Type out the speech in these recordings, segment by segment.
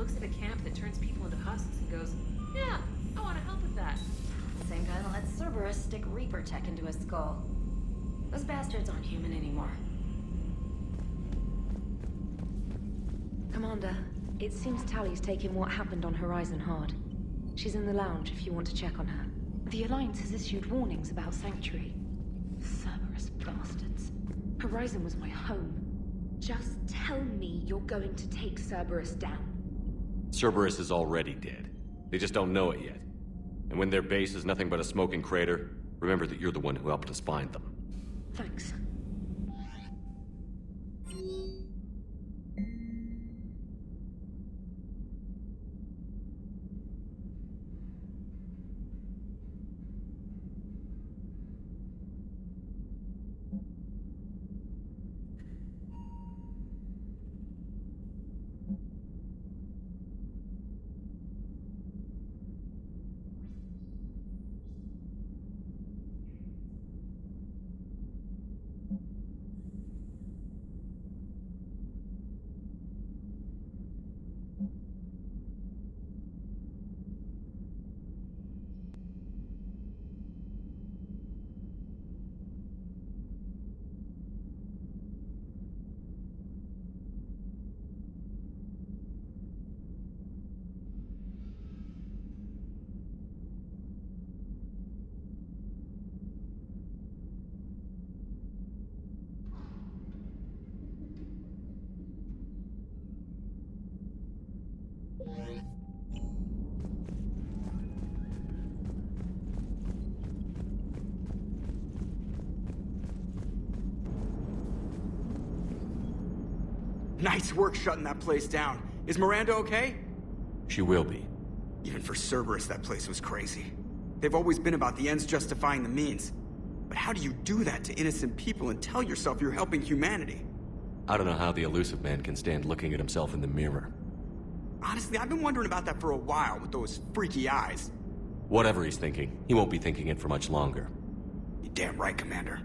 looks at a camp that turns people into husks and goes, yeah, I want to help with that. Same guy that lets Cerberus stick Reaper tech into his skull. Those bastards aren't human anymore. Commander, it seems Tally's taking what happened on Horizon hard. She's in the lounge if you want to check on her. The Alliance has issued warnings about Sanctuary. Cerberus bastards. Horizon was my home. Just tell me you're going to take Cerberus down. Cerberus is already dead. They just don't know it yet. And when their base is nothing but a smoking crater, remember that you're the one who helped us find them. Thanks. Nice work shutting that place down. Is Miranda okay? She will be. Even for Cerberus, that place was crazy. They've always been about the ends justifying the means. But how do you do that to innocent people and tell yourself you're helping humanity? I don't know how the elusive man can stand looking at himself in the mirror. Honestly, I've been wondering about that for a while with those freaky eyes. Whatever he's thinking, he won't be thinking it for much longer. You're damn right, Commander.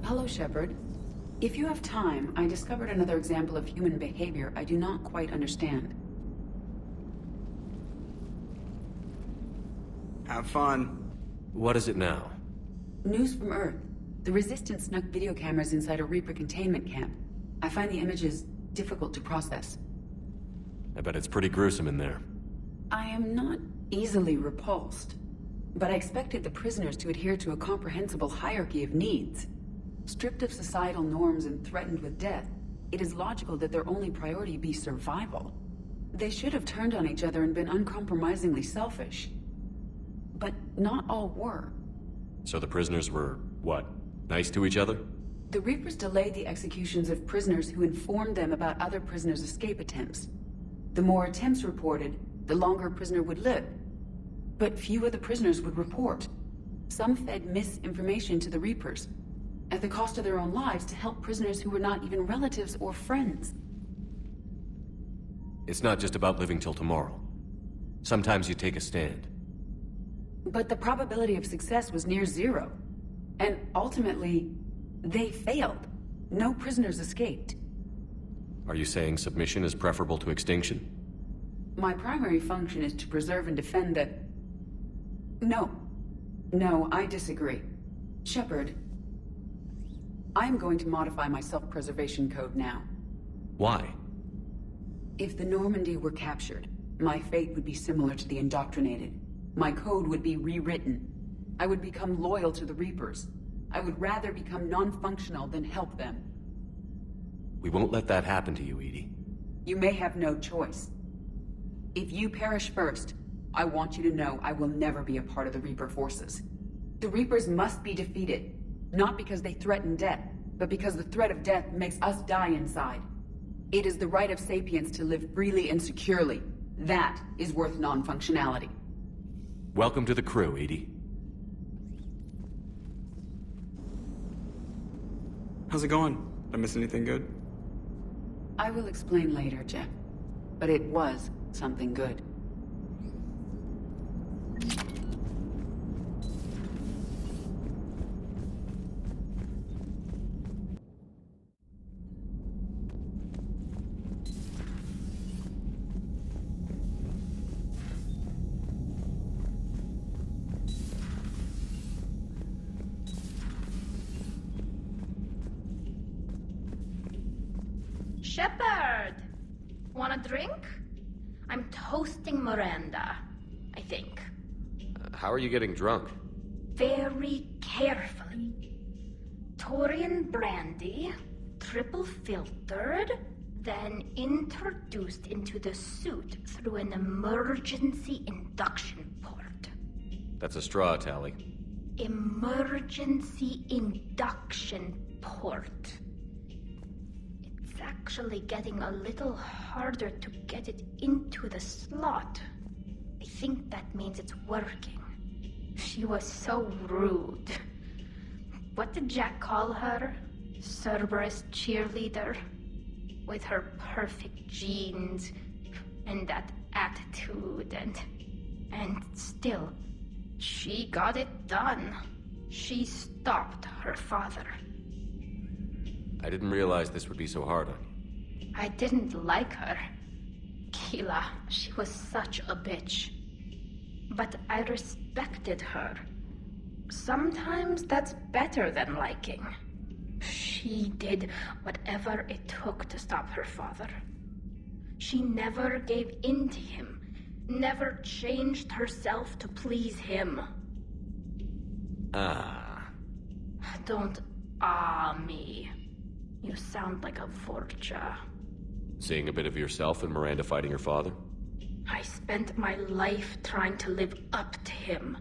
Hello, Shepard. If you have time, I discovered another example of human behavior I do not quite understand. Have fun. What is it now? News from Earth. The Resistance snuck video cameras inside a Reaper containment camp. I find the images difficult to process. I bet it's pretty gruesome in there. I am not easily repulsed, but I expected the prisoners to adhere to a comprehensible hierarchy of needs. Stripped of societal norms and threatened with death, it is logical that their only priority be survival. They should have turned on each other and been uncompromisingly selfish. But not all were. So the prisoners were, what, nice to each other? The Reapers delayed the executions of prisoners who informed them about other prisoners' escape attempts. The more attempts reported, the longer a prisoner would live. But few of the prisoners would report. Some fed misinformation to the Reapers, at the cost of their own lives, to help prisoners who were not even relatives or friends. It's not just about living till tomorrow. Sometimes you take a stand. But the probability of success was near zero. And ultimately, they failed. No prisoners escaped. Are you saying submission is preferable to extinction? My primary function is to preserve and defend the... No, I disagree. Shepard, I am going to modify my self-preservation code now. Why? If the Normandy were captured, my fate would be similar to the indoctrinated. My code would be rewritten. I would become loyal to the Reapers. I would rather become non-functional than help them. We won't let that happen to you, Edie. You may have no choice. If you perish first, I want you to know I will never be a part of the Reaper forces. The Reapers must be defeated. Not because they threaten death, but because the threat of death makes us die inside. It is the right of sapiens to live freely and securely. That is worth non-functionality. Welcome to the crew, Edie. How's it going? Did I miss anything good? I will explain later, Jeff. But it was something good. Shepard! Want a drink? I'm toasting Miranda, I think. How are you getting drunk? Very carefully. Taurian brandy, triple filtered, then introduced into the suit through an emergency induction port. That's a straw, Tally. Emergency induction port. It's actually getting a little harder to get it into the slot. I think that means it's working. She was so rude. What did Jack call her? Cerberus cheerleader? With her perfect genes and that attitude and still, she got it done. She stopped her father. I didn't realize this would be so hard on you. I didn't like her. Keela, she was such a bitch. But I respected her. Sometimes that's better than liking. She did whatever it took to stop her father. She never gave in to him, never changed herself to please him. Don't me. You sound like a Vorcha. Seeing a bit of yourself in Miranda fighting her father? I spent my life trying to live up to him.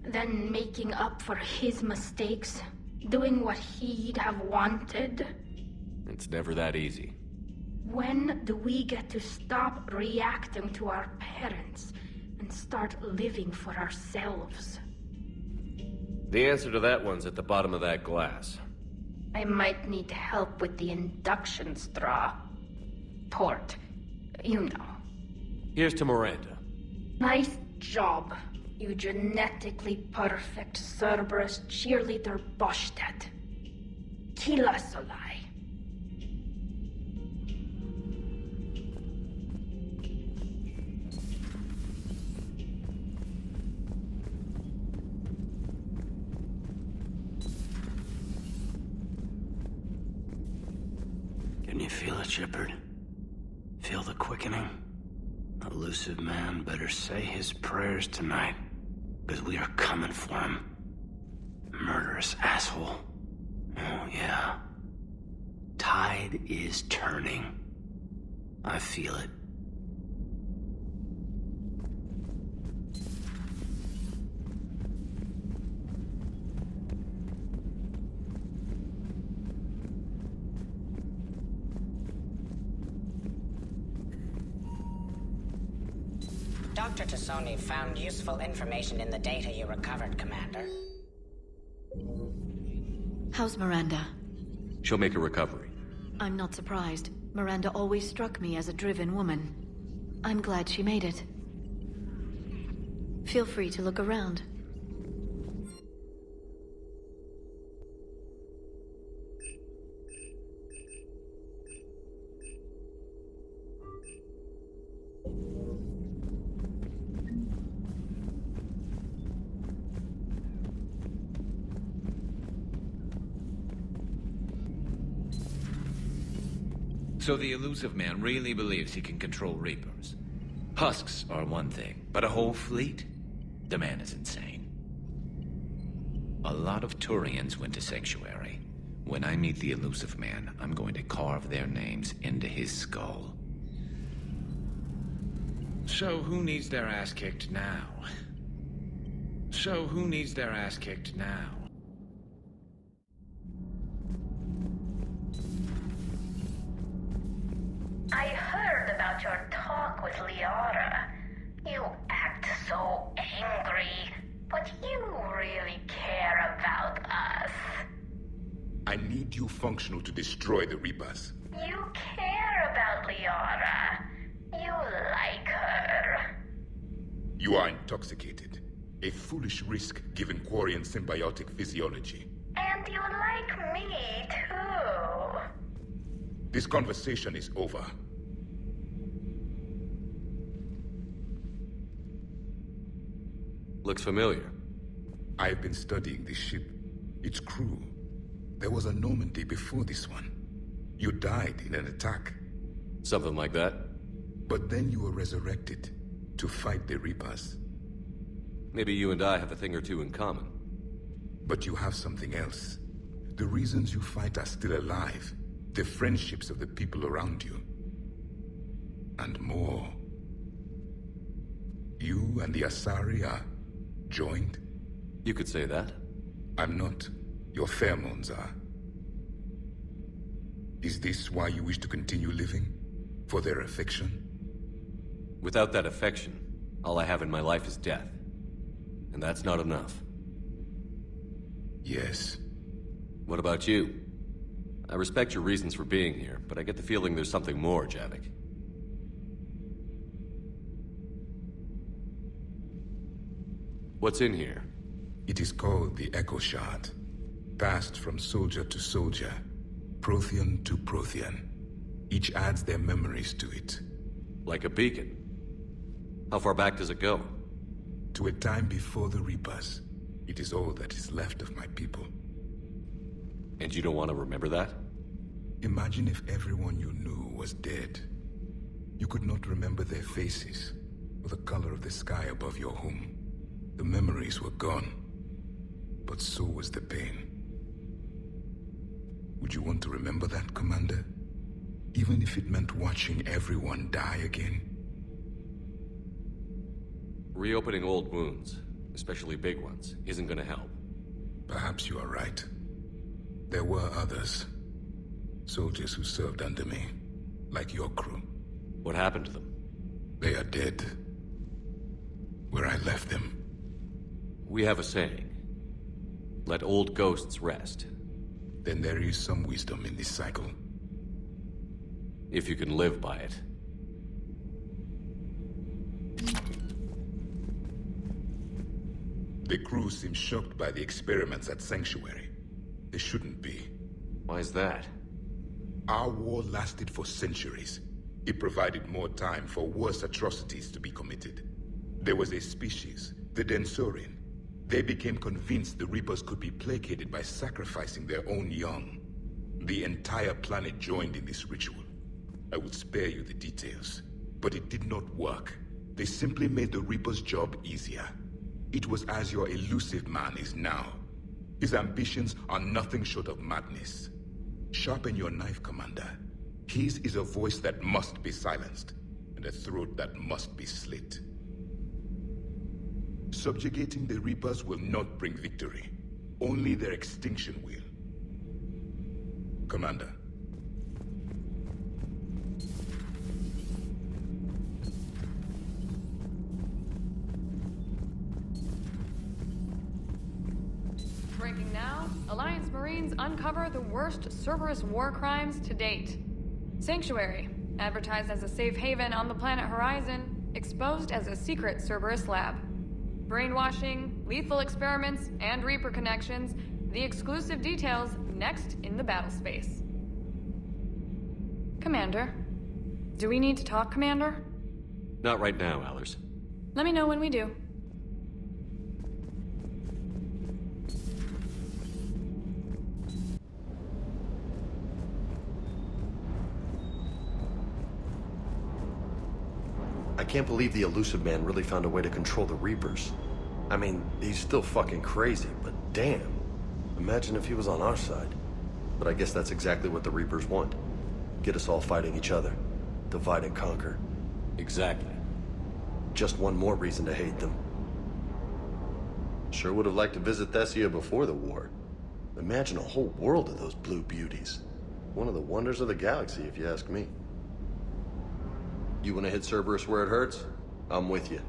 Then making up for his mistakes, doing what he'd have wanted. It's never that easy. When do we get to stop reacting to our parents and start living for ourselves? The answer to that one's at the bottom of that glass. I might need help with the induction straw. Port. You know. Here's to Miranda. Nice job, you genetically perfect Cerberus cheerleader Boschtet. Kila Solai. Can you feel it, Shepard? Feel the quickening? Elusive man better say his prayers tonight, because we are coming for him. Murderous asshole. Oh, yeah. Tide is turning. I feel it. Dr. Tassoni found useful information in the data you recovered, Commander. How's Miranda? She'll make a recovery. I'm not surprised. Miranda always struck me as a driven woman. I'm glad she made it. Feel free to look around. So the elusive man really believes he can control Reapers. Husks are one thing, but a whole fleet? The man is insane. A lot of Turians went to Sanctuary. When I meet the elusive man, I'm going to carve their names into his skull. So who needs their ass kicked now? I heard about your talk with Liara. You act so angry, but you really care about us. I need you functional to destroy the Reapers. You care about Liara. You like her. You are intoxicated. A foolish risk given Quarian symbiotic physiology. And you like me, too. This conversation is over. Looks familiar. I have been studying this ship, its crew. There was a Normandy before this one. You died in an attack. Something like that. But then you were resurrected to fight the Reapers. Maybe you and I have a thing or two in common. But you have something else. The reasons you fight are still alive. The friendships of the people around you. And more. You and the Asari are joined? You could say that. I'm not. Your pheromones are. Is this why you wish to continue living? For their affection? Without that affection, all I have in my life is death. And that's not enough. Yes. What about you? I respect your reasons for being here, but I get the feeling there's something more, Javik. What's in here? It is called the Echo Shard. Passed from soldier to soldier, Prothean to Prothean. Each adds their memories to it. Like a beacon. How far back does it go? To a time before the Reapers. It is all that is left of my people. And you don't want to remember that? Imagine if everyone you knew was dead. You could not remember their faces, or the color of the sky above your home. The memories were gone, but so was the pain. Would you want to remember that, Commander? Even if it meant watching everyone die again? Reopening old wounds, especially big ones, isn't gonna help. Perhaps you are right. There were others. Soldiers who served under me, like your crew. What happened to them? They are dead. Where I left them. We have a saying. Let old ghosts rest. Then there is some wisdom in this cycle. If you can live by it. The crew seems shocked by the experiments at Sanctuary. They shouldn't be. Why is that? Our war lasted for centuries. It provided more time for worse atrocities to be committed. There was a species, the Densorian. They became convinced the Reapers could be placated by sacrificing their own young. The entire planet joined in this ritual. I would spare you the details, but it did not work. They simply made the Reaper's job easier. It was as your elusive man is now. His ambitions are nothing short of madness. Sharpen your knife, Commander. His is a voice that must be silenced, and a throat that must be slit. Subjugating the Reapers will not bring victory. Only their extinction will. Commander. Breaking now, Alliance Marines uncover the worst Cerberus war crimes to date. Sanctuary, advertised as a safe haven on the planet Horizon, exposed as a secret Cerberus lab. Brainwashing, lethal experiments, and Reaper connections, the exclusive details next in the battle space. Commander. Do we need to talk, Commander? Not right now, Allers. Let me know when we do. I can't believe the elusive man really found a way to control the Reapers. I mean, he's still fucking crazy, but damn. Imagine if he was on our side. But I guess that's exactly what the Reapers want. Get us all fighting each other. Divide and conquer. Exactly. Just one more reason to hate them. Sure would have liked to visit Thessia before the war. Imagine a whole world of those blue beauties. One of the wonders of the galaxy, if you ask me. You want to hit Cerberus where it hurts? I'm with you.